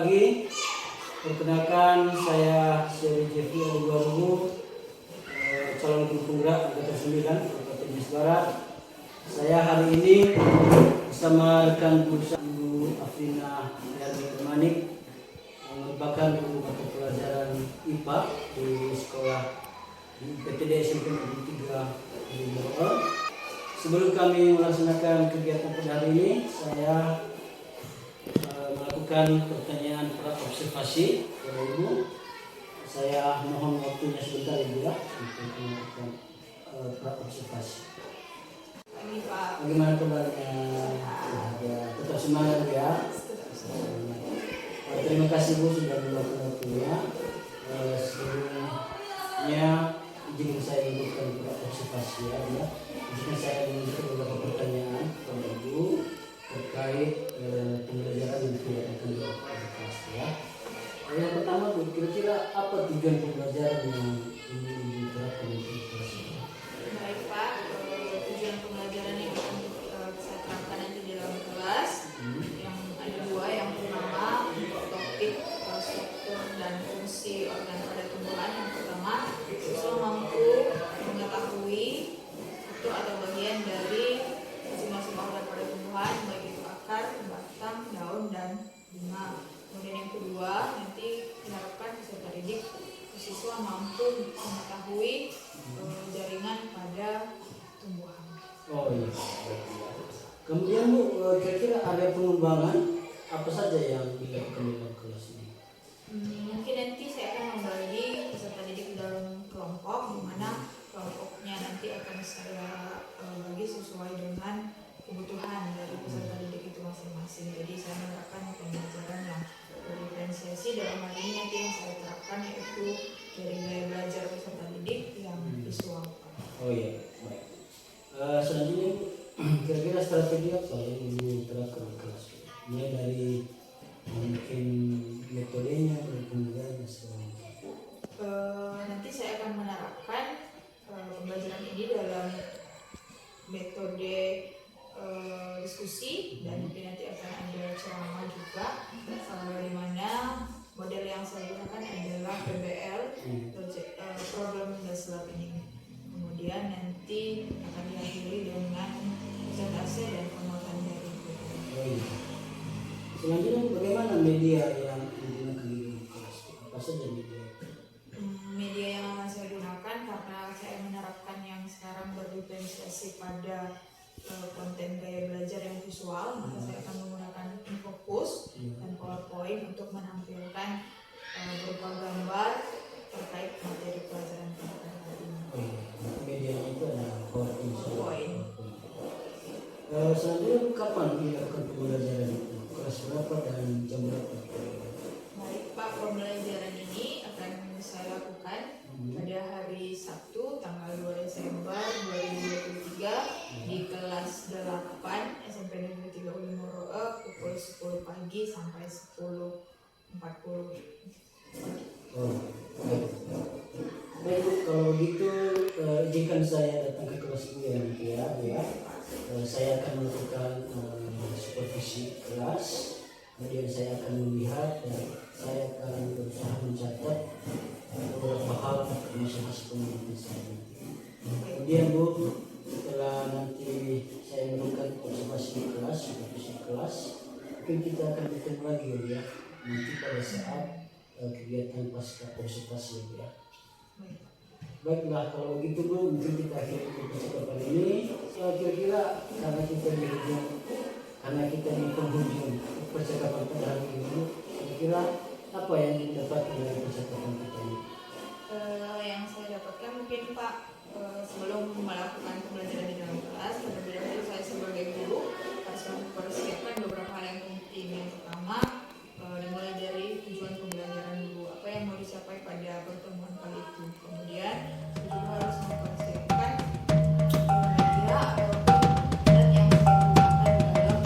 pagi. Perkenalkan, saya Seri Jeffrey Aduwarugu, calon guru penggerak Angkatan 9 Kabupaten Nias Barat. Saya hari ini bersama rekan guru Ibu Afrina Manik yang merupakan guru mata pelajaran IPA di sekolah di PTD SMP Negeri 3 di Bogor. Sebelum kami melaksanakan kegiatan pada hari ini, saya melakukan pertanyaan pra-observasi kepada Ibu. Saya mohon waktunya sebentar Ibu ya untuk melakukan pra-observasi. Bagaimana kabarnya? Tetap semangat ya. Terima kasih Bu sudah meluangkan waktunya. Sebelumnya izin saya memberikan pra-observasi ya. Jika saya memberikan beberapa pertanyaan kepada Ibu terkait pembelajaran yang tidak akan dilakukan ya. Yang pertama Bu, kira-kira apa tujuan pembelajaran yang ingin diterapkan di kelas ini? Baik Pak, tujuan pembelajaran yang akan saya terapkan nanti di dalam kelas yang ada dua. Yang pertama untuk topik struktur dan fungsi organ pada tumbuhan. Yang pertama, siswa mampu mengetahui itu atau bagian dari masing-masing organ pada tumbuhan, baik itu akar, batang, daun, dan bunga. Kemudian yang kedua, nanti diharapkan peserta didik siswa mampu mengetahui jaringan pada tumbuhan. Oh iya. Kemudian Bu, kira-kira area pengembangan apa saja yang dilakukan dalam kelas ini? Mungkin nanti saya akan membagi peserta didik dalam kelompok, di mana kelompoknya nanti akan saya bagi sesuai dengan kebutuhan dari peserta didik itu masing-masing. Jadi saya menerapkan pembelajaran yang berdiferensiasi. Dalam hal ini nanti yang saya terapkan yaitu dari gaya belajar peserta didik yang visual. Oh iya, baik. Selanjutnya kira-kira strategi apa yang ingin diterapkan di kelas? Mulai dari mungkin metodenya, pembelajarannya segala macam. Nanti saya akan menerapkan pembelajaran ini dalam metode diskusi dan nanti akan ada ceramah juga, di mana model yang saya gunakan adalah PBL, Problem Based Learning. Kemudian nanti akan diakhiri dengan presentasi dan penguatan dari Oh iya. Selanjutnya bagaimana media yang digunakan di kelas? Apa saja media? Media yang akan saya gunakan karena saya menerapkan yang sekarang berdiferensiasi pada konten gaya belajar yang visual, maka saya akan menggunakan Infocus dan PowerPoint untuk menampilkan berupa gambar terkait materi pelajaran kita hari ini. Oh iya. Medianya itu adalah PowerPoint. Selanjutnya kapan dilakukan pembelajaran itu? Kelas berapa dan jam berapa? Baik Pak, pembelajaran ini akan saya lakukan pada hari Sabtu tanggal 2 Desember 2023 di kelas 8 SMP Negeri 3 Ulimoroe pukul 10 pagi sampai 10.40 pagi. Oh, baik. Baik Bu, kalau gitu izinkan saya datang ke kelas Bu ya nanti ya, Bu ya. Saya akan melakukan supervisi kelas. Kemudian saya akan melihat dan saya akan berusaha mencatat beberapa hal masing-masing pemimpin saya. Kemudian Bu, setelah nanti saya melakukan observasi kelas, supervisi kelas, mungkin kita akan bertemu lagi ya nanti pada saat kegiatan pasca observasi ya. Baiklah, kalau begitu Bu, mungkin kita akhiri percakapan ini. Kira-kira karena kita di penghujung percakapan pada hari ini, kira-kira apa yang didapat dari percakapan kita ini? Yang saya dapatkan mungkin Pak, sebelum melakukan pembelajaran di dalam kelas, terlebih dahulu saya sebagai guru harus mempersiapkan beberapa hal yang penting. Yang pertama, dimulai dari tujuan pembelajaran dulu, apa yang mau dicapai pada pertemuan kali itu. Kemudian juga harus mempersiapkan media atau alat yang saya gunakan di dalam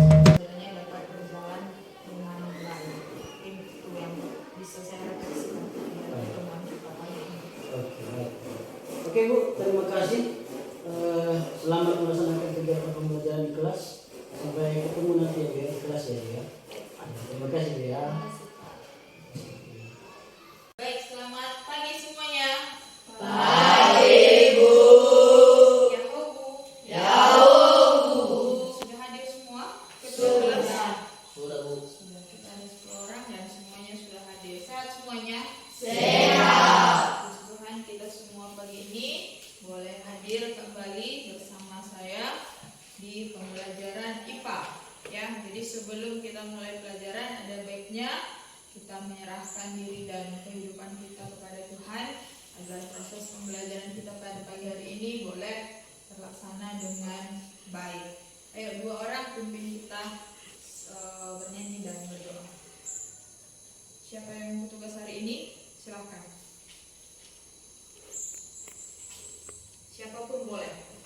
pembelajarannya dapat berjalan dengan baik. Mungkin itu yang bisa saya refleksikan dari pertemuan kita kali ini. Oke Bu, terima kasih. Selamat melaksanakan kegiatan pembelajaran di kelas. Sampai ketemu nanti ya Bu. kelas ya Bu ya. Terima kasih Bu ya. Baik, selamat pagi semuanya. Pagi Bu. Yahoo Bu. Yahoo. Sudah hadir semua? Ke Sudah. kelas? Sudah Bu. Sudah, kita ada 10 orang dan semuanya sudah hadir. Sehat semuanya? Sehat. Puji Tuhan, kita semua pagi ini boleh hadir kembali bersama saya di pembelajaran IPA. Ya, jadi sebelum kita mulai pelajaran ada baiknya kita menyerahkan diri dan kehidupan kita kepada Tuhan agar proses pembelajaran kita pada pagi hari ini boleh terlaksana dengan baik. Ayo, 2 orang pimpin kita bernyanyi dan berdoa. Siapa yang bertugas hari ini? Silakan. Siapapun boleh.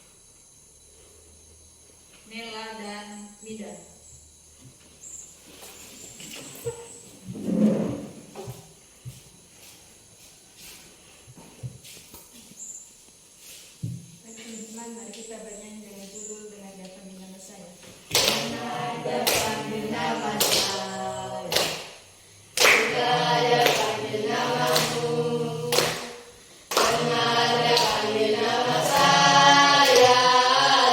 Nela dan Mida. Teman-teman, mari kita bernyanyi dengan judul dengan datang di nama saya. Datang di nama saya, juga datang di namamu. Benar datang di nama saya,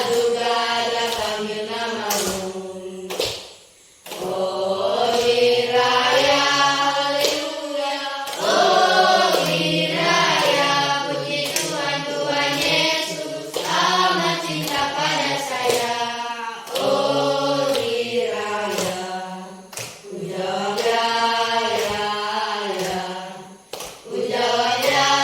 juga datang di namamu. Oh diraya, haleluya. Oh diraya, puji Tuhan, Tuhan Yesus amat cinta pada saya. Oh diraya, puja wajah, puja wajah,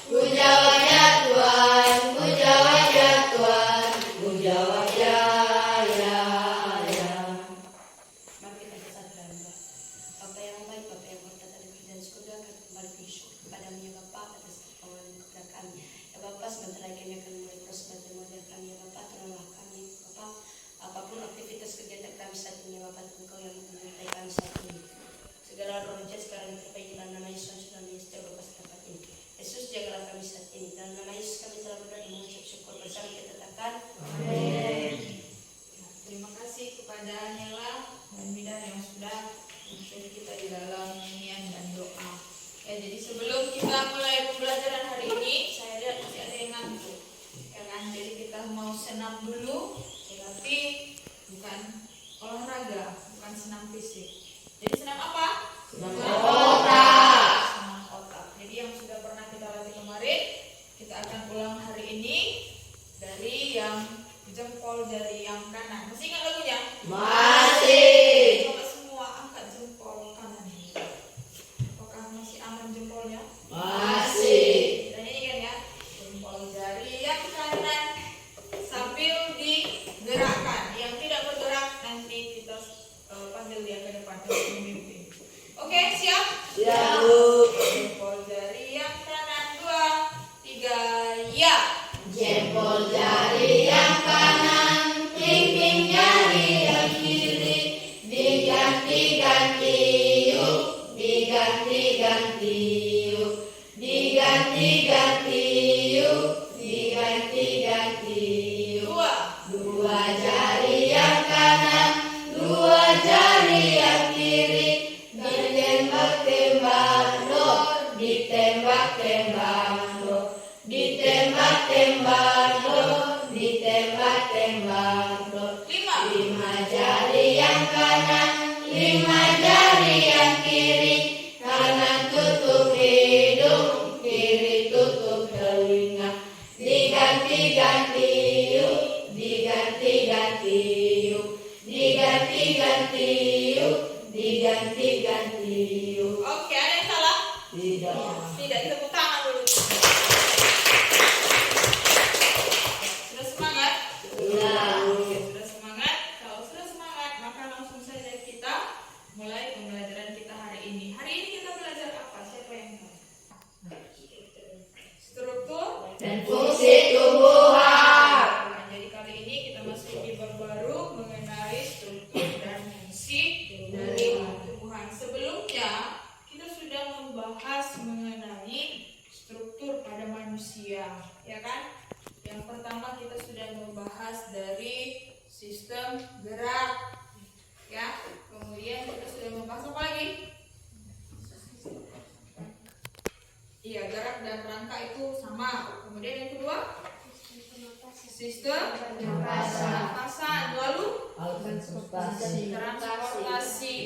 puja wajah Tuhan, puja wajah Tuhan, puja wajah. Mari kita bersatu dalam doa. Bapa yang baik, Bapa yang berkata di kerjaan surga, kami kembali bersyukur kepadamu ya Bapa atas pertolongan kepada kami. Ya Bapa, sebentar lagi kami akan mulai proses belajar model kami ya Bapa, tolonglah kami Bapa. Apapun aktivitas kegiatan kami saat ini ya Bapa, Engkau yang menyertai kami saat ini. Segala roh jahat sekarang terbaik dalam nama Yesus dan Yesus Bapa setempat ini. Yesus jagalah kami saat ini. Dalam nama Yesus kami telah berdoa dan mengucap syukur bersama kita katakan. Amin. Nah, terima kasih kepada Nela dan Mida yang sudah memimpin kita di dalam nyanyian dan doa. Ya, jadi sebelum kita mulai pembelajaran hari ini, saya lihat masih ada yang ngantuk. Ya kan? Jadi kita mau senam dulu, tapi bukan olahraga, bukan senam fisik. Jadi senam apa? Senam otak. Senam otak. Jadi yang sudah pernah kita latih kemarin, kita akan ulang hari ini dari yang jempol jari yang kanan. Masih ingat lagunya? Masih. Coba semua angkat jempol kanan. Apakah masih aman jempolnya? Masih. Dan ini kan ya, jempol jari yang kanan sambil digerakkan. Yang tidak bergerak nanti kita panggil dia ke depan untuk memimpin. Oke, siap? Siap Bu. Jempol jari yang kanan 2, 3, ya. Jempol jari yang kanan, kelingking jari yang kiri, diganti-ganti yuk, diganti-ganti yuk, diganti-ganti yuk, diganti-ganti yuk. 2 jari yang kanan, 2 jari yang kiri, ditembak-tembak dor, ditembak-tembak dor, ditembak-tembak dor, ditembak-tembak dor. 5 jari yang kanan, 5 jari yang kiri, kanan tutup hidung, kiri tutup telinga, diganti-ganti yuk, diganti-ganti yuk, diganti-ganti yuk, diganti-ganti yuk. Oke, ada yang salah? Tidak. Tidak, kita tepuk tangan dulu. Sudah semangat? Sudah. Oke, sudah semangat. Kalau sudah semangat, maka langsung saja kita mulai pembelajaran kita hari ini. Hari ini kita belajar apa? Siapa yang tahu? Struktur Dan fungsi tumbuhan. Nah, jadi kali ini kita masuk di bab baru mengenai struktur dan fungsi dari tumbuhan. Sebelumnya kita sudah membahas mengenai struktur pada manusia, ya kan? Yang pertama kita sudah membahas dari si sistem gerak, ya. Kemudian kita sudah membahas apa lagi? Iya, gerak dan rangka itu sama. Kemudian yang kedua, sistem pernafasan, lalu transportasi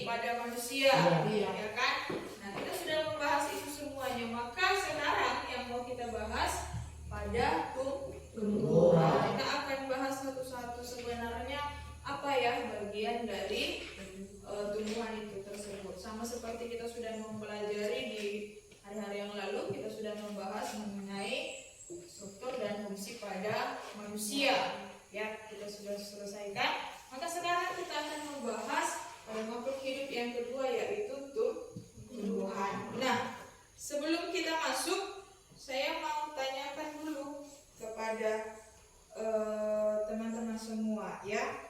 pada manusia, ya kan? Nah, kita sudah membahas itu semuanya. Maka sekarang yang mau kita bahas pada tumbuhan. Kita akan bahas satu-satu sebenarnya apa ya bagian dari tumbuhan itu tersebut. Sama seperti kita sudah mempelajari di hari-hari yang lalu, kita sudah membahas mengenai struktur dan fungsi pada manusia. Ya, kita sudah selesaikan. Maka sekarang kita akan membahas pada makhluk hidup yang kedua, yaitu tumbuhan. Nah, sebelum kita masuk, saya mau tanyakan dulu kepada teman-teman semua, ya.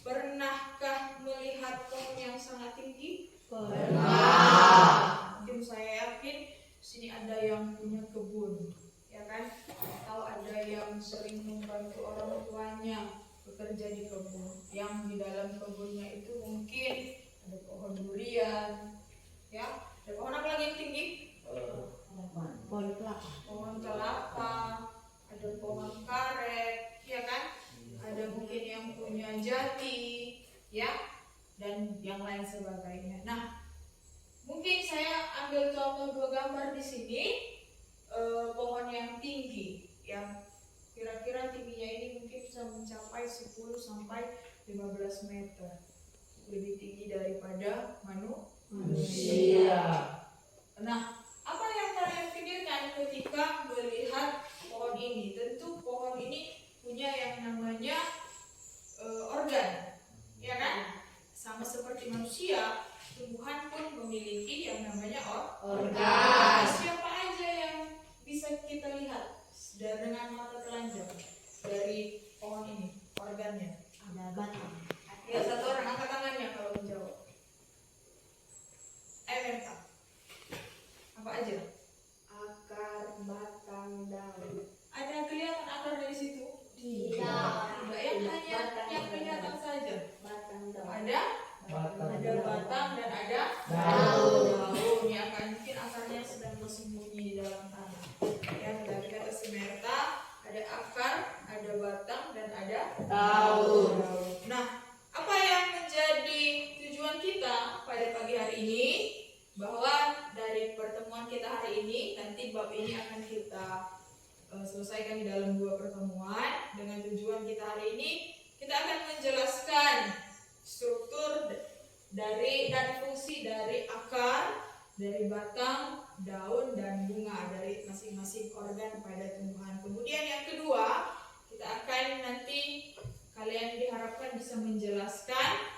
Pernahkah melihat pohon yang sangat tinggi? Pernah. Mungkin saya yakin sini ada yang punya kebun, ya kan? Atau ada yang sering membantu orang tuanya bekerja di kebun. Yang di dalam kebunnya itu mungkin ada pohon durian, ya. Ada pohon apa lagi yang tinggi? Pohon kelapa, ada pohon karet, ya kan? Ada mungkin yang punya jati, ya, dan yang lain sebagainya. Nah, mungkin saya ambil contoh dua gambar di sini. Pohon yang tinggi, yang kira-kira tingginya ini mungkin bisa mencapai 10 sampai 15 meter, lebih tinggi daripada manusia. Nah, apa yang kalian pikirkan ketika melihat pohon ini? Tentu pohon ini punya yang namanya organ, ya kan? Sama seperti manusia, tumbuhan pun memiliki yang namanya organ. Siapa aja yang bisa kita lihat dengan mata telanjang dari pohon ini organnya? Ada batang. Ya, satu orang angkat tangannya kalau menjawab. Merta. Apa aja? Akar, batang, daun. Ada kelihatan akar dari situ? Tidak. Yang hanya yang kelihatan saja. Batang, daun. Ada batang dan ada daun. Ya kan, mungkin akarnya sedang bersembunyi di dalam tanah. Ya, tadi kata si Merta, ada akar, ada batang dan ada daun. Nah, apa yang menjadi tujuan kita pada pagi hari ini? Bahwa dari pertemuan kita hari ini, nanti bab ini akan kita selesaikan di dalam 2 pertemuan. Dengan tujuan kita hari ini, kita akan menjelaskan struktur dari dan fungsi dari akar, dari batang, daun, dan bunga dari masing-masing organ pada tumbuhan. Kemudian yang kedua, kita akan nanti kalian diharapkan bisa menjelaskan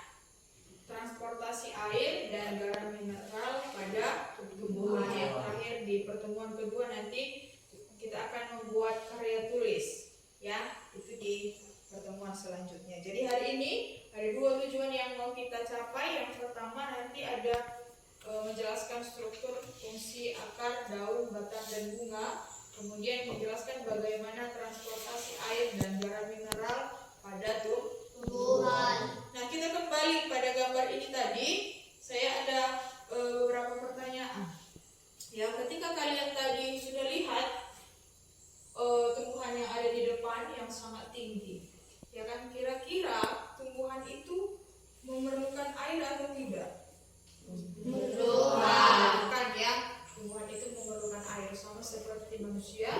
transportasi air dan garam mineral pada tumbuhan. Yang terakhir di pertemuan kedua nanti kita akan membuat karya tulis, ya, itu di pertemuan selanjutnya. Jadi hari ini ada 2 tujuan yang mau kita capai. Yang pertama nanti ada menjelaskan struktur fungsi akar, daun, batang, dan bunga. Kemudian menjelaskan bagaimana transportasi air dan garam mineral pada tumbuhan. Nah, kita kembali pada gambar ini tadi. Saya ada beberapa pertanyaan. Ya, ketika kalian tadi sudah lihat tumbuhan yang ada di depan yang sangat tinggi, ya kan, kira-kira tumbuhan itu memerlukan air atau tidak? Memerlukan, ya. Tumbuhan itu memerlukan air, sama seperti manusia.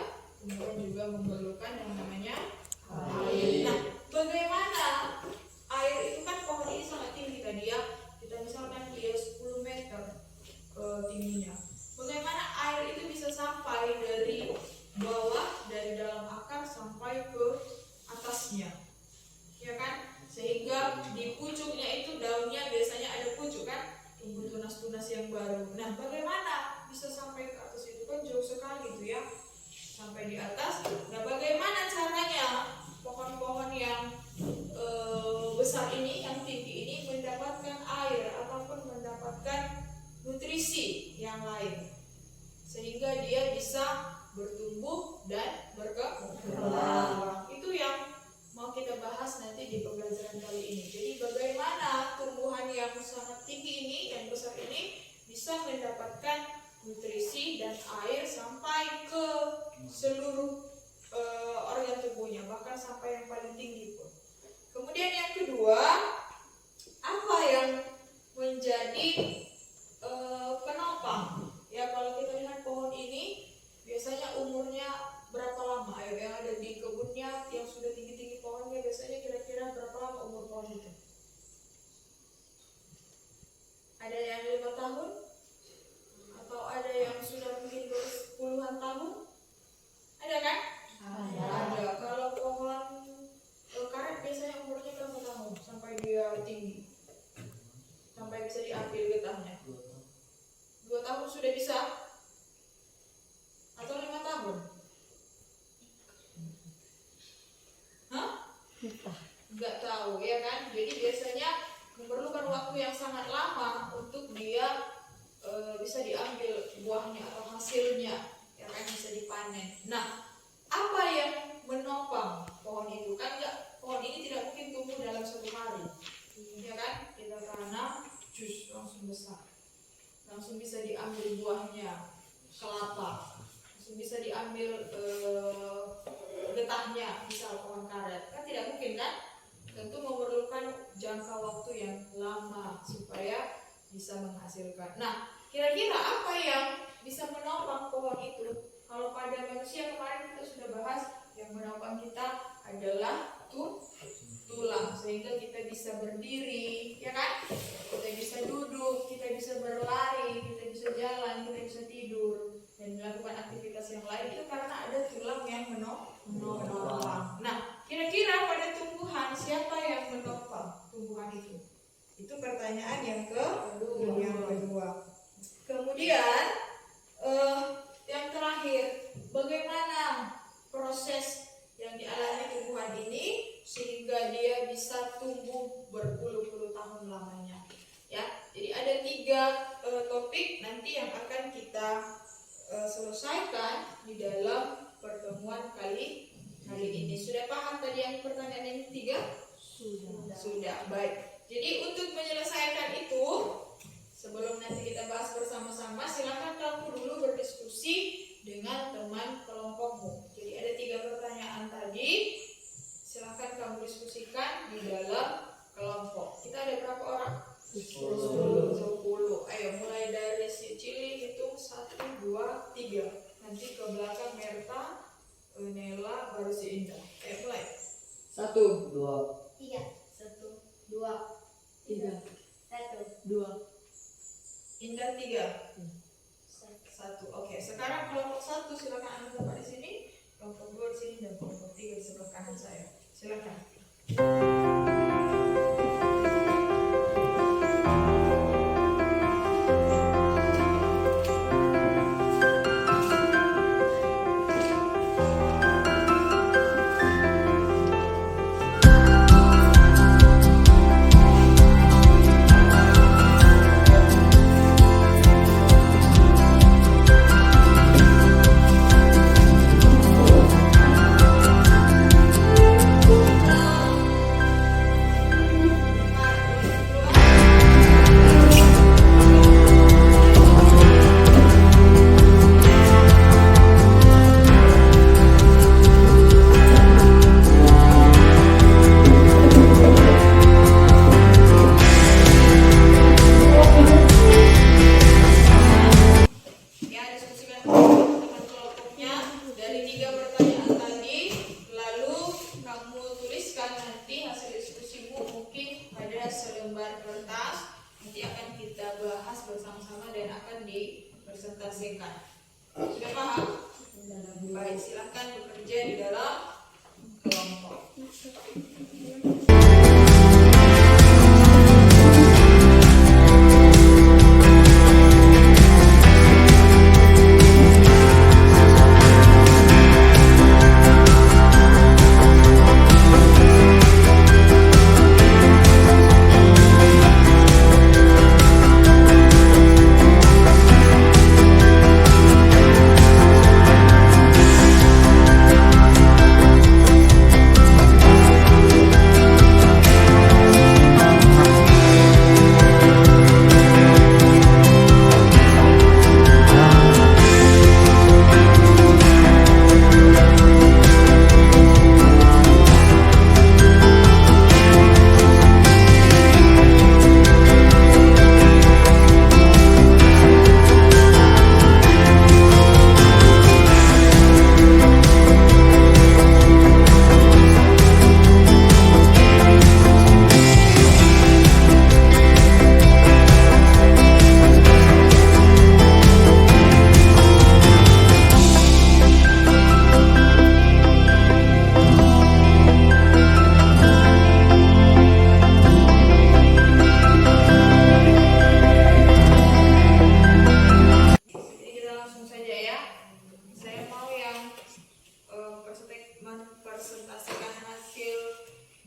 Tumbuhan juga memerlukan yang namanya air. Nah, bagaimana air itu kan, pohon ini sangat tinggi tadi, ya. Kita misalkan dia 10 meter tingginya. Bagaimana air itu bisa sampai dari bawah, dari dalam akar sampai ke atasnya, ya kan? Sehingga di pucuknya itu, daunnya biasanya ada pucuk kan, tumbuh tunas-tunas yang baru. Nah, bagaimana bisa sampai ke atas itu? Kan jauh sekali itu, ya, sampai di atas. Nah, bagaimana caranya pohon-pohon yang besar ini, yang tinggi ini mendapatkan air ataupun mendapatkan nutrisi yang lain sehingga dia bisa bertumbuh dan berkembang. Itu yang mau kita bahas nanti di pembelajaran bisa mendapatkan nutrisi dan air sampai ke seluruh organ tubuhnya, bahkan sampai yang paling tinggi pun. Kemudian yang kedua, apa yang menjadi penopang? Ya, kalau kita lihat pohon ini biasanya umurnya berapa lama? Ayo, yang ada di kebunnya yang sudah tinggi-tinggi pohonnya biasanya kira-kira berapa lama umur pohon itu? Ada yang 5 tahun? Atau ada yang sudah mungkin puluhan tahun? Ada kan? Ada. Kalau pohon karet biasanya umurnya berapa tahun sampai dia tinggi? Sampai bisa diambil getahnya? 2 tahun sudah bisa? Atau 5 tahun? Hah? Nggak tahu, ya kan? Jadi biasanya memerlukan waktu yang sangat lama untuk dia bisa diambil buahnya atau hasilnya, ya kan, bisa dipanen. Nah, apa yang menopang pohon itu? Kan pohon ini tidak mungkin tumbuh dalam 1 hari, ya kan? Kita tanam, jus langsung besar, langsung bisa diambil buahnya, kelapa, langsung bisa diambil getahnya, misal pohon karet, kan tidak mungkin kan? Tentu memerlukan jangka waktu yang lama supaya bisa menghasilkan. Nah, kira-kira apa yang bisa menopang pohon itu? Kalau pada manusia kemarin kita sudah bahas, yang menopang kita adalah tulang, sehingga kita bisa berdiri, ya kan? Kita bisa duduk, kita bisa berlari, kita bisa jalan, kita bisa tidur dan melakukan aktivitas yang lain, itu karena ada tulang yang menopang. Nah, kira-kira pada tumbuhan siapa yang menopang tumbuhan itu? Itu pertanyaan yang kedua. Kemudian yang terakhir, bagaimana proses yang dialami tumbuhan ini sehingga dia bisa tumbuh berpuluh-puluh tahun lamanya? Ya, jadi ada 3 topik nanti yang akan kita selesaikan di dalam pertemuan kali ini. Sudah paham tadi yang pertanyaan yang 3? Sudah. Baik. Jadi untuk menyelesaikan itu, sebelum nanti kita bahas bersama-sama, silakan kamu dulu berdiskusi dengan teman kelompokmu. Jadi ada 3 pertanyaan tadi, silakan kamu diskusikan di dalam kelompok. Kita ada berapa orang? 10. Ayo mulai dari si Cili, hitung 1, 2, 3. Nanti ke belakang Merta, Nela, baru si Indah. Ayo mulai. 1, 2, 3, 1, 2, 3, 1, 2. Indah 3. 1. Oke, sekarang kelompok 1 silakan Anda dapat di sini, kelompok 2 di sini, dan kelompok 3 di sebelah kanan saya. Silakan.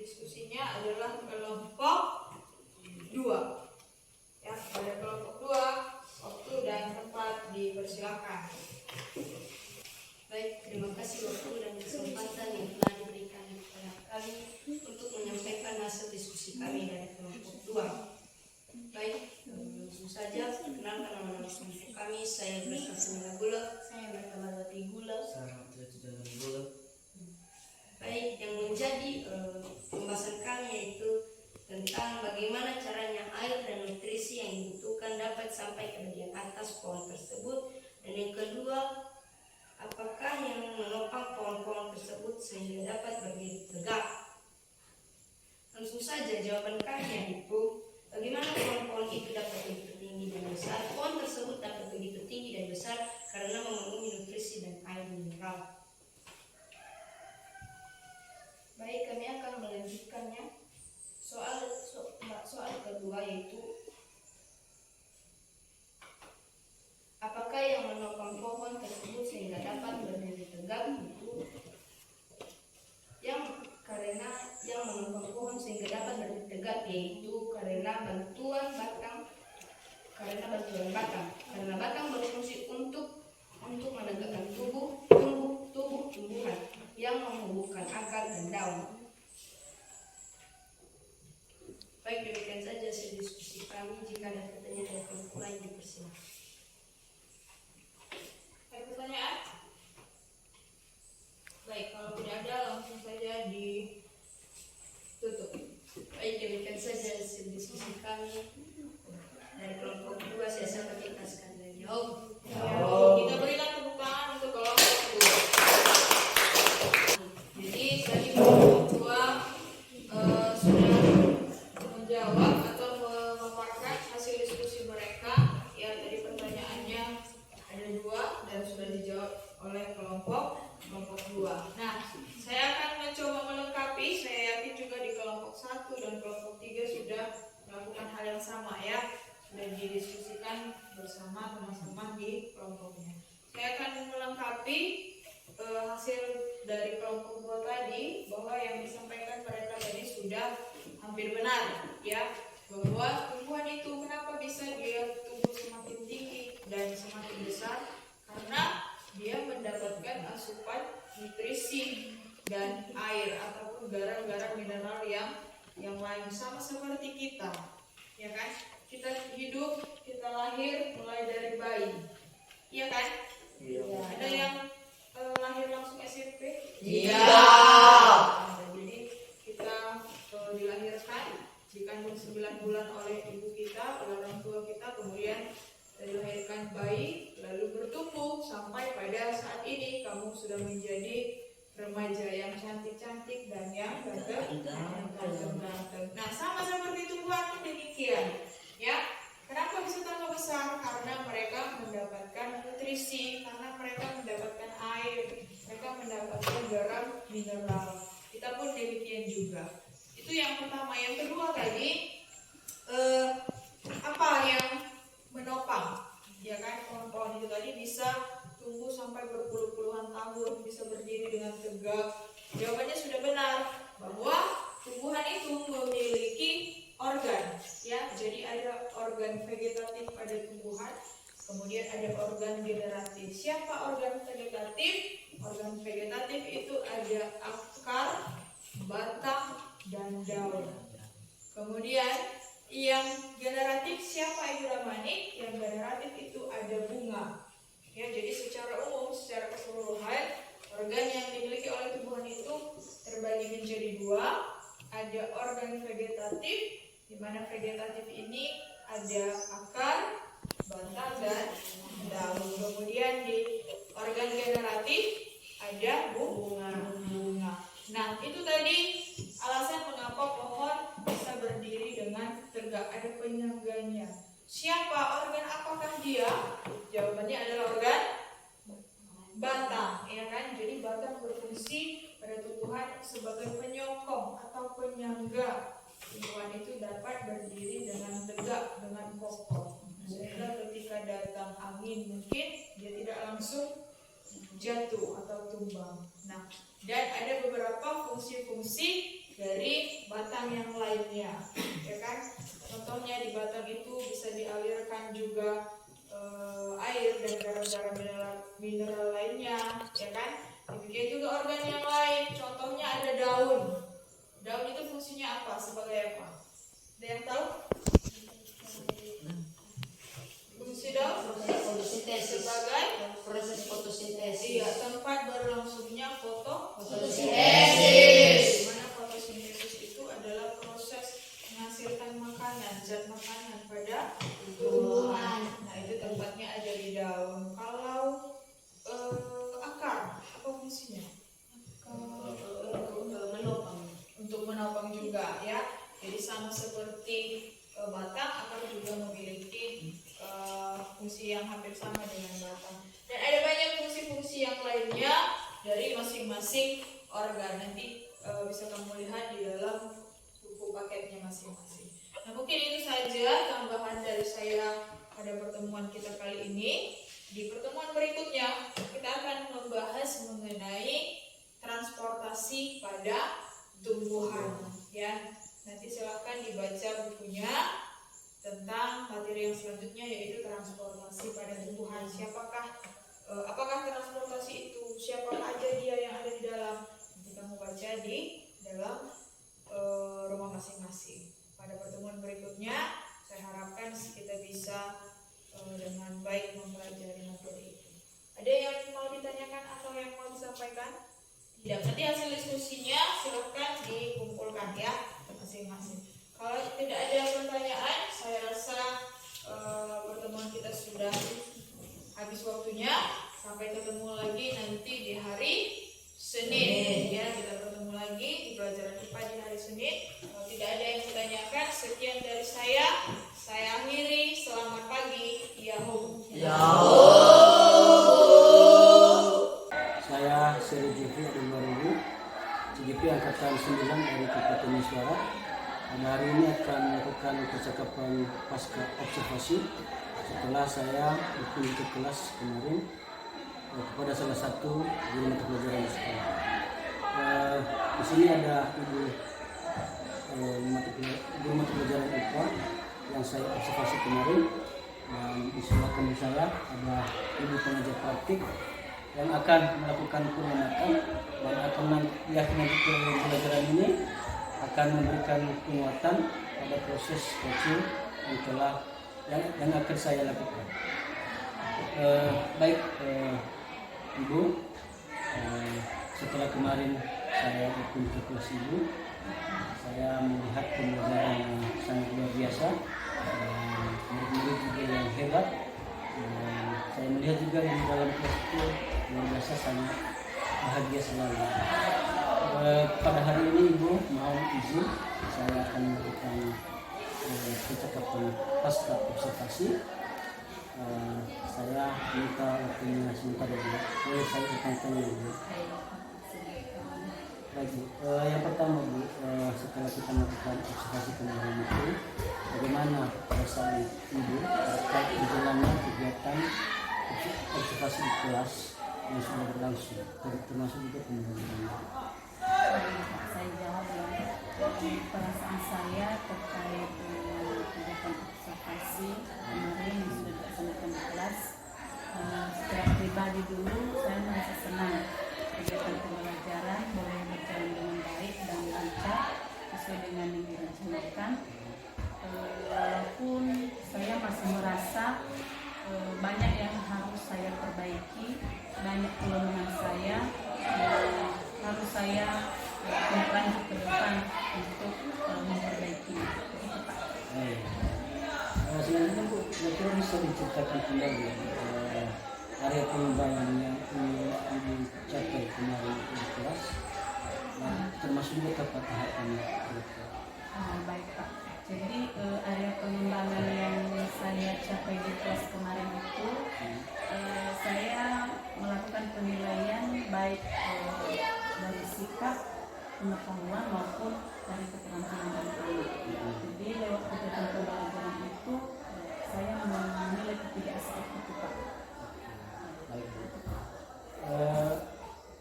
diskusinya adalah kelompok 2. Ya, pada kelompok 2, waktu dan tempat dipersilakan. Baik, terima kasih waktu dan kesempatan yang telah diberikan kepada kami untuk menyampaikan hasil diskusi kami dari kelompok 2. Baik, langsung saja perkenalkan nama kelompok kami. Saya Berkasmila Gula. Saya Berkamalwati Gula. Baik, yang menjadi pembahasan kami yaitu tentang bagaimana caranya air dan nutrisi yang dibutuhkan dapat sampai ke bagian atas pohon tersebut. Dan yang kedua, apakah yang menopang pohon-pohon tersebut sehingga dapat berdiri tegak? Langsung saja jawaban kami yaitu bagaimana pohon-pohon itu dapat begitu tinggi dan besar. Pohon tersebut dapat begitu tinggi dan besar karena memenuhi nutrisi dan air mineral. Baik, kami akan melanjutkannya. Soal kedua yaitu apakah yang menopang pohon tersebut sehingga dapat berdiri tegak? Itu yang menopang pohon sehingga dapat berdiri tegak yaitu karena bantuan batang. Karena batang berfungsi untuk menegakkan tubuh tumbuhan yang menghubungkan akar dan daun. Baik, demikian saja hasil diskusi kami. Jika ada pertanyaan dari kelompok lain, dipersilakan. Ada pertanyaan? Baik, kalau tidak ada langsung saja ditutup. Baik, demikian saja hasil diskusi kami dari kelompok 2. Saya sahabat kita sekalian jawab. Kita berikan tepuk tangan untuk kelompok 2. Jadi tadi kelompok 2 sudah menjawab atau memaparkan hasil diskusi mereka. Ya, tadi pertanyaannya ada 2 dan sudah dijawab oleh kelompok 2. Nah, saya akan mencoba melengkapi. Saya yakin juga di kelompok 1 dan kelompok 3 sudah melakukan hal yang sama ya. Sudah didiskusikan bersama teman-teman di kelompoknya. Saya akan melengkapi hasil dari kelompok 2 tadi, bahwa yang disampaikan mereka tadi sudah hampir benar ya, bahwa tumbuhan itu kenapa bisa dia tumbuh semakin tinggi dan semakin besar, karena dia mendapatkan asupan nutrisi dan air ataupun garam-garam mineral yang lain, sama seperti kita ya kan. Kita hidup, kita lahir mulai dari bayi, iya kan? Iya. Ada yang lahir langsung SMP? Iya. Jadi kita dilahirkan, dikandung 9 bulan oleh ibu kita, oleh orang tua kita, kemudian dilahirkan bayi, lalu bertumbuh sampai pada saat ini kamu sudah menjadi remaja yang cantik-cantik dan yang ganteng. Nah, sama seperti tumbuhan pun demikian. Ya, kenapa bisa tambah besar? Karena mereka mendapatkan nutrisi, karena mereka mendapatkan air, mereka mendapatkan garam mineral. Kita pun demikian juga. Itu yang pertama. Yang kedua tadi, apa yang menopang? Ya kan, pohon-pohon itu tadi bisa tumbuh sampai berpuluh-puluhan tahun, bisa berdiri dengan tegak. Jawabannya sudah benar, bahwa tumbuhan itu memiliki organ, ya. Jadi ada organ vegetatif pada tumbuhan, kemudian ada organ generatif. Siapa organ vegetatif? Organ vegetatif itu ada akar, batang, dan daun. Kemudian yang generatif siapa, Ibu Ramani? Yang generatif itu ada bunga. Ya, jadi secara umum, secara keseluruhan, organ yang dimiliki oleh tumbuhan itu terbagi menjadi 2. Ada organ vegetatif, di mana vegetatif ini ada akar, batang, dan daun. Kemudian di organ generatif ada bunga. Nah, itu tadi alasan mengapa pohon bisa berdiri dengan tegak, ada penyangganya. Siapa organ, apakah dia? Jawabannya adalah organ batang, ya kan? Jadi batang berfungsi pada tumbuhan sebagai penyokong atau penyangga. Tumbuhan itu dapat berdiri dengan tegak, dengan kokoh, sehingga ketika datang angin mungkin dia tidak langsung jatuh atau tumbang. Nah, dan ada beberapa fungsi-fungsi dari batang yang lainnya, ya kan? Contohnya di batang itu bisa dialirkan juga air dan garam-garam mineral lainnya, ya kan? Demikian juga organ yang lain. Contohnya ada daun. Daun itu fungsinya apa? Sebagai apa? Ada yang tahu? Fungsi daun Fotosintesis. sebagai Proses fotosintesis. iya, tempat berlangsungnya Fotosintesis. di mana fotosintesis itu adalah proses menghasilkan makanan, zat makanan pada tumbuhan. Nah, itu tempatnya ada di daun. Kalau akar, apa fungsinya? Menopang. Untuk menopang juga, ya. Jadi sama seperti batang, akar juga memiliki fungsi yang hampir sama dengan batang. Dan ada banyak fungsi-fungsi yang lainnya dari masing-masing organ. Nanti bisa kamu lihat di dalam buku paketnya masing-masing. Nah, mungkin itu saja tambahan dari saya pada pertemuan kita kali ini. Di pertemuan berikutnya kita akan membahas mengenai transportasi pada tumbuhan, ya. Nanti silakan dibaca bukunya tentang materi yang selanjutnya, yaitu transportasi pada tumbuhan. Apakah transportasi itu, siapa aja dia yang ada di dalam? Nanti kamu baca di dalam rumah masing-masing. Pada pertemuan berikutnya saya harapkan kita bisa dengan baik mempelajari materi itu. Ada yang mau ditanyakan atau yang mau disampaikan? Tidak. Nanti hasil diskusinya silahkan dikumpulkan, ya, masing-masing. Kalau tidak ada pertanyaan, saya rasa pertemuan kita sudah habis waktunya. Sampai ketemu lagi nanti di hari Senin. Ya, kita ketemu lagi di pelajaran IPA di hari Senin. Kalau tidak ada yang ditanyakan, sekian dari saya. Saya akhiri. Selamat pagi. Yahoo. Saya Seri Jeffrey Abdul Warubu, CGP Angkatan 9 dari Kabupaten Miswara. Pada hari ini akan melakukan percakapan pasca observasi setelah saya berkunjung ke kelas kemarin kepada salah satu guru mata pelajaran di sekolah. Di sini ada ibu guru mata pelajaran IPA yang saya observasi kemarin, dan di sebelah kanan saya ada ibu pengajar praktik yang akan melakukan pengamatan dan akan nanti pelajaran ini akan memberikan penguatan pada proses coaching yang akan saya lakukan. Baik Ibu, setelah kemarin saya ikut ke kelas Ibu, saya melihat pembelajaran yang sangat luar biasa, murid-murid juga yang hebat. Saya melihat juga yang dalam kelas itu luar biasa, sangat bahagia selalu. Pada hari ini Ibu mau izin saya akan melakukan percakapan pasca observasi. Saya minta waktunya sebentar dulu. Boleh saya bertanya dulu? Baik, yang pertama Bu, setelah kita melakukan observasi kemarin itu, bagaimana perasaan Ibu terkait berjalannya kegiatan observasi di kelas yang sudah berlangsung, termasuk juga pembelajaran? Saya jawab ya. Perasaan saya terkait kegiatan observasi kemarin yang sudah dilaksanakan di kelas, secara pribadi dulu saya merasa senang kegiatan pembelajaran boleh berjalan dengan baik dan lancar sesuai dengan yang direncanakan. Walaupun saya masih merasa banyak yang harus saya perbaiki, banyak kelemahan saya harus saya lanjut ke depan untuk memperbaiki. Selanjutnya Bu, kira-kira bisa diceritakan kembali area pengembangan yang Ibu capai kemarin di kelas, termasuk juga tahapan Baik Pak. Jadi area pengembangan yang saya capai di kelas kemarin itu, saya melakukan penilaian baik dari sikap, pengetahuan maupun dari keterampilan anak-anak. Jadi lewat kegiatan pembelajaran itu saya menilai ketiga aspek itu Pak. Baik.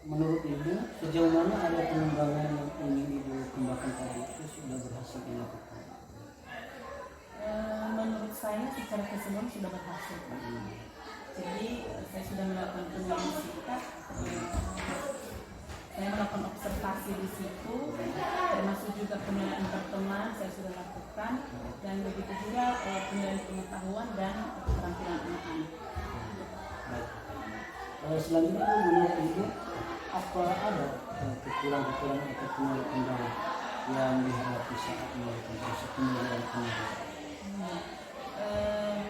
Menurut Ibu, sejauh mana area pengembangan yang ingin Ibu kembangkan tadi itu sudah berhasil semua sudah berhasil Pak. Jadi saya sudah melakukan penilaian sikap, saya melakukan observasi di situ, termasuk juga penilaian pertemuan saya sudah lakukan, dan begitu juga penilaian pengetahuan dan keterampilan anak-anak. Selanjutnya menurut Ibu, apa ada kekurangan-kekurangan atau kendala yang dihadapi saat melakukan proses penilaian penilaian?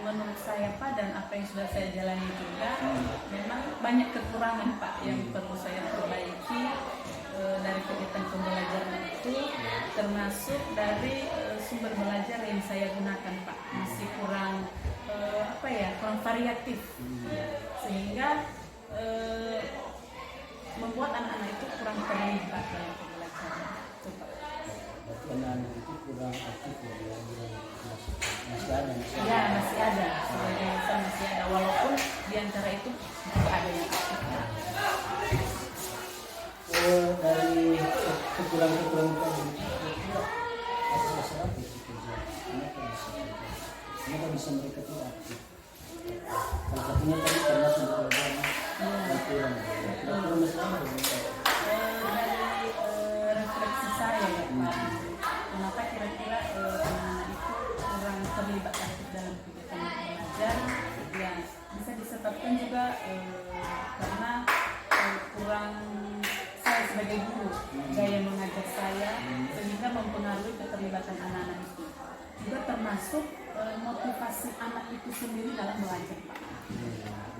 Menurut saya Pak, dan apa yang sudah saya jalani juga, memang banyak kekurangan Pak yang perlu saya perbaiki dari kegiatan pembelajaran itu, termasuk dari sumber belajar yang saya gunakan Pak, masih kurang kurang variatif, sehingga membuat anak-anak itu kurang terlibat dalam pembelajaran. Itu Pak. Berarti anak-anak itu kurang aktif ya, masih ada. Ya, masih ada. Sebagian besar masih ada, walaupun di antara itu juga ada yang aktif. Dari kekurangan-kekurangan tadi, asal-asal apa itu kerja? Kenapa bisa mereka tidak aktif? Salah satunya tadi karena sumber pelajaran yang kurang. Kira-kira masalah apa? Dari refleksi saya ya Pak, kenapa kira-kira anak-anak itu kurang terlibat aktif dalam kegiatan belajar? Ya, bisa disebabkan juga karena kurang saya sebagai guru, gaya mengajar saya, sehingga mempengaruhi keterlibatan anak-anak itu. Juga termasuk motivasi anak itu sendiri dalam belajar Pak.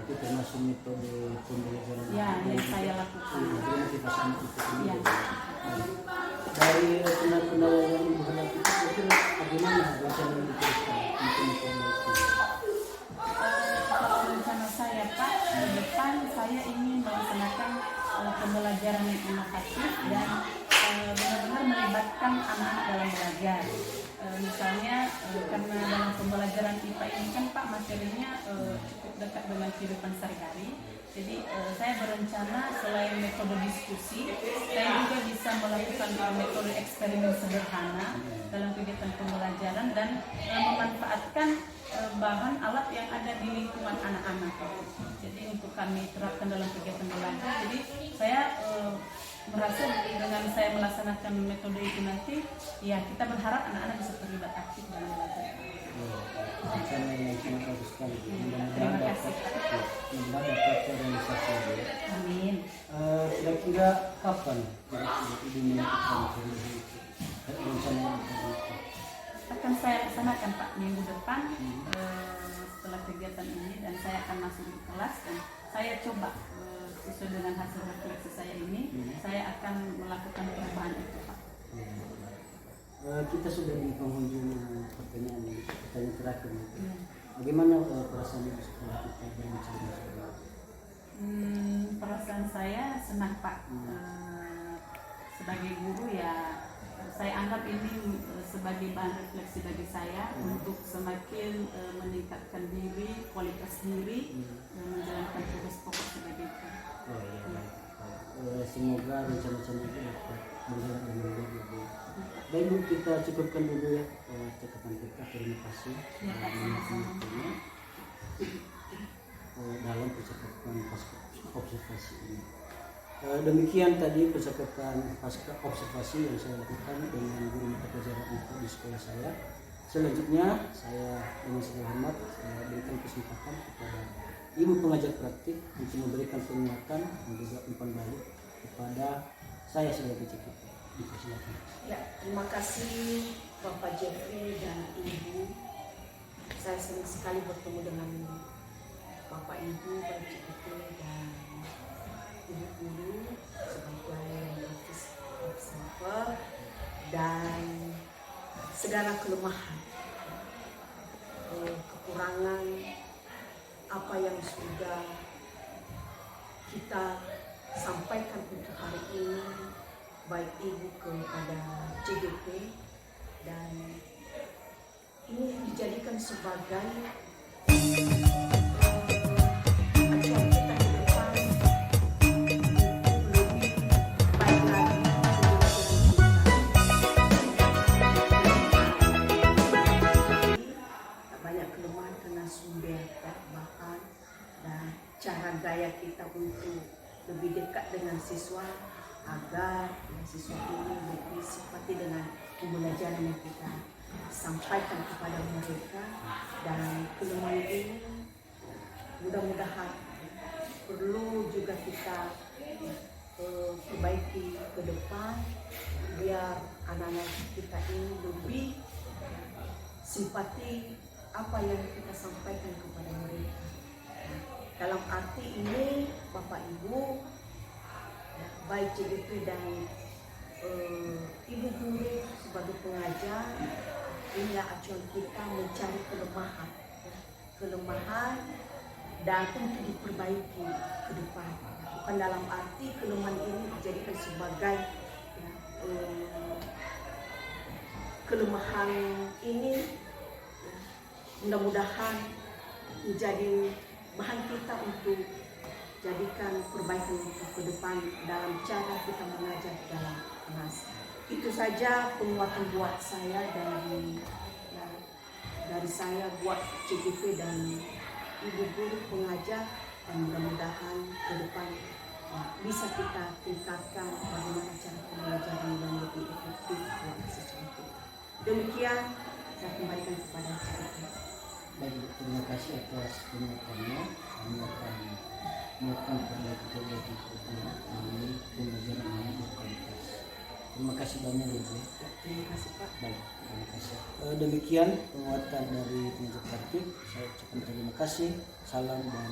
Itu termasuk metode pembelajaran Ya, yang saya lakukan. Jadi motivasi anak itu sendiri. Ya. Dari kendala yang Ibu hadapi itu bagaimana rencana yang diteruskan untuk memperbaiki? Kalau rencana saya Pak, ke depan saya ingin melaksanakan pembelajaran yang inovatif dan benar-benar melibatkan anak-anak dalam belajar. Misalnya karena dalam pembelajaran IPA ini kan Pak materinya cukup dekat dengan kehidupan sehari-hari. Jadi saya berencana selain metode diskusi, saya juga bisa melakukan metode eksperimen sederhana dalam kegiatan pembelajaran dan memanfaatkan bahan alat yang ada di lingkungan anak-anak. Jadi untuk kami terapkan dalam kegiatan belajar. Jadi saya merasa dengan saya melaksanakan metode itu nanti, ya kita berharap anak-anak bisa terlibat aktif dalam belajar. Rencana yang sangat bagus sekali. Terima kasih Pak. Mudah-mudahan dapat terrealisasi. Amin. Kira-kira kapan Ibu melakukan rencana yang tadi? Akan saya laksanakan Pak minggu depan setelah kegiatan ini, dan saya akan masuk di kelas dan saya coba sesuai dengan hasil refleksi saya ini, saya akan melakukan perubahan itu Pak. Kita sudah di penghujung pertanyaan terakhir. Bagaimana perasaan Ibu setelah kita berbicara? Perasaan saya senang Pak. Sebagai guru ya, saya anggap ini sebagai bahan refleksi bagi saya untuk semakin meningkatkan diri, kualitas diri, menjalankan tugas pokok sebagai guru. Semoga rencana-rencana itu dapat berjalan dengan baik. Baik Bu, kita cukupkan dulu ya cakapan kita. Terima kasih dalam percakapan pasca observasi ini. Demikian tadi percakapan pasca observasi yang saya lakukan dengan guru mata pelajaran IPA di sekolah saya. Selanjutnya saya dengan segala hormat berikan kesempatan kepada Ibu pengajar praktik untuk memberikan penguatan dan juga umpan balik kepada saya sebagai CKP. Dipersilakan. Ya, terima kasih Bapak Jeffrey dan Ibu. Saya senang sekali bertemu dengan Bapak Ibu, Pak CKP dan Ibu guru sebagai observer dan segala kelemahan, kekurangan apa yang sudah kita sampaikan untuk hari ini, baik Ibu kepada CGP, dan ini dijadikan sebagai acuan kita ke depan lebih baik lagi banyak kelemahan karena untuk lebih dekat dengan siswa agar siswa ini lebih simpati dengan pembelajaran yang kita sampaikan kepada mereka, dan kelemahan ini mudah-mudahan perlu juga kita perbaiki ke depan biar anak-anak kita ini lebih simpati apa yang kita sampaikan kepada mereka. Dalam arti ini Bapak Ibu, baik CGP dan Ibu guru sebagai pengajar, inilah acuan kita mencari kelemahan dan untuk diperbaiki ke depan. Bukan dalam arti kelemahan ini dijadikan sebagai kelemahan ini mudah-mudahan menjadi bahan kita untuk jadikan perbaikan untuk ke depan dalam cara kita mengajar dalam kelas. Itu saja penguatan buat saya dari saya buat CGP dan Ibu guru pengajar, dan mudah-mudahan ke depan bisa kita tingkatkan bagaimana cara pembelajaran yang lebih efektif buat siswa kita. Demikian saya kembalikan kepada CGP. Baik, terima kasih atas penyampaiannya. Kami akan melakukan perbaikan lagi ini pembelajaran yang berkualitas. Terima kasih banyak Ibu. Terima kasih Pak. Baik, terima kasih. Demikian penguatan dari pengajar praktik. Saya ucapkan terima kasih. Salam dan